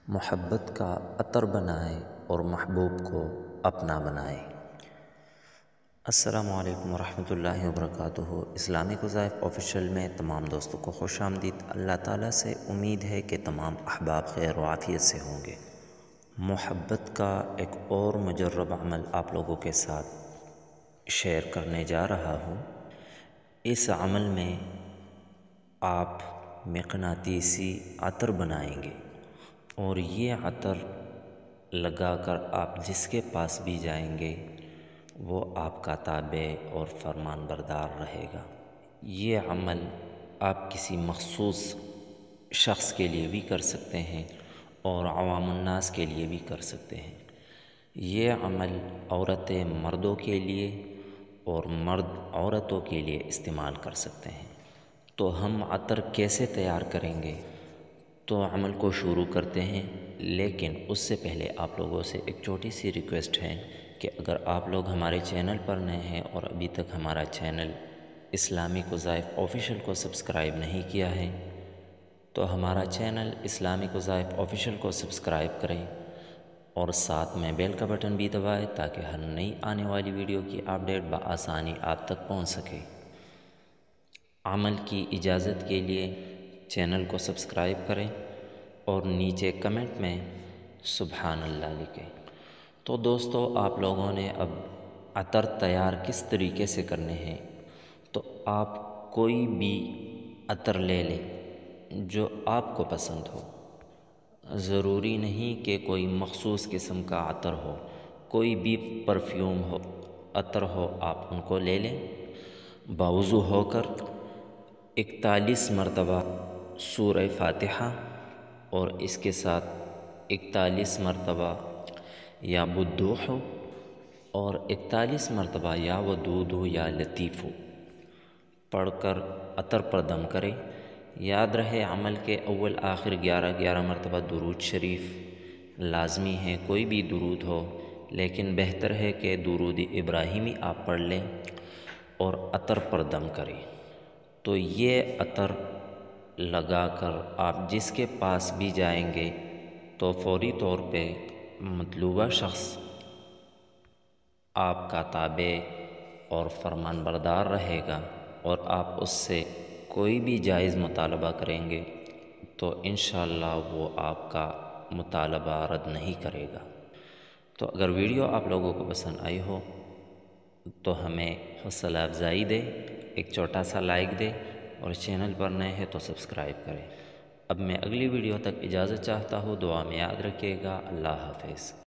محبت کا عطر بنائیں اور محبوب کو اپنا بنائیں۔ السلام علیکم ورحمۃ اللہ وبرکاتہ۔ اسلامک وظائف آفیشیل میں تمام دوستوں کو خوش آمدید۔ اللہ تعالیٰ سے امید ہے کہ تمام احباب خیر و عافیت سے ہوں گے۔ محبت کا ایک اور مجرب عمل آپ لوگوں کے ساتھ شیئر کرنے جا رہا ہوں۔ اس عمل میں آپ مقناطیسی عطر بنائیں گے اور یہ عطر لگا کر آپ جس کے پاس بھی جائیں گے وہ آپ کا تابع اور فرمان بردار رہے گا۔ یہ عمل آپ کسی مخصوص شخص کے لیے بھی کر سکتے ہیں اور عوام الناس کے لیے بھی کر سکتے ہیں۔ یہ عمل عورتیں مردوں کے لیے اور مرد عورتوں کے لیے استعمال کر سکتے ہیں۔ تو ہم عطر کیسے تیار کریں گے؟ تو عمل کو شروع کرتے ہیں، لیکن اس سے پہلے آپ لوگوں سے ایک چھوٹی سی ریکویسٹ ہے کہ اگر آپ لوگ ہمارے چینل پر نئے ہیں اور ابھی تک ہمارا چینل اسلامک وظائف آفیشیل کو سبسکرائب نہیں کیا ہے تو ہمارا چینل اسلامک وظائف آفیشیل کو سبسکرائب کریں اور ساتھ میں بیل کا بٹن بھی دبائیں تاکہ ہر نئی آنے والی ویڈیو کی اپڈیٹ بآسانی آپ تک پہنچ سکے۔ عمل کی اجازت کے لیے چینل کو سبسکرائب کریں اور نیچے کمنٹ میں سبحان اللہ لکھیں۔ تو دوستو، آپ لوگوں نے اب عطر تیار کس طریقے سے کرنے ہیں، تو آپ کوئی بھی عطر لے لیں جو آپ کو پسند ہو۔ ضروری نہیں کہ کوئی مخصوص قسم کا عطر ہو، کوئی بھی پرفیوم ہو، عطر ہو، آپ ان کو لے لیں۔ باوضو ہو کر 41 مرتبہ سورہ فاتحہ اور اس کے ساتھ 41 مرتبہ یا بدوح اور 41 مرتبہ یا ودود یا لطیف پڑھ کر عطر پر دم کریں۔ یاد رہے عمل کے اول آخر 11 مرتبہ درود شریف لازمی ہے، کوئی بھی درود ہو، لیکن بہتر ہے کہ درود ابراہیمی آپ پڑھ لیں اور عطر پر دم کریں۔ تو یہ عطر لگا کر آپ جس کے پاس بھی جائیں گے تو فوری طور پہ مطلوبہ شخص آپ کا تابع اور فرمان بردار رہے گا اور آپ اس سے کوئی بھی جائز مطالبہ کریں گے تو انشاءاللہ وہ آپ کا مطالبہ رد نہیں کرے گا۔ تو اگر ویڈیو آپ لوگوں کو پسند آئی ہو تو ہمیں حوصلہ افزائی دے، ایک چھوٹا سا لائک دے اور چینل پر نئے ہیں تو سبسکرائب کریں۔ اب میں اگلی ویڈیو تک اجازت چاہتا ہوں، دعا میں یاد رکھیے گا۔ اللہ حافظ۔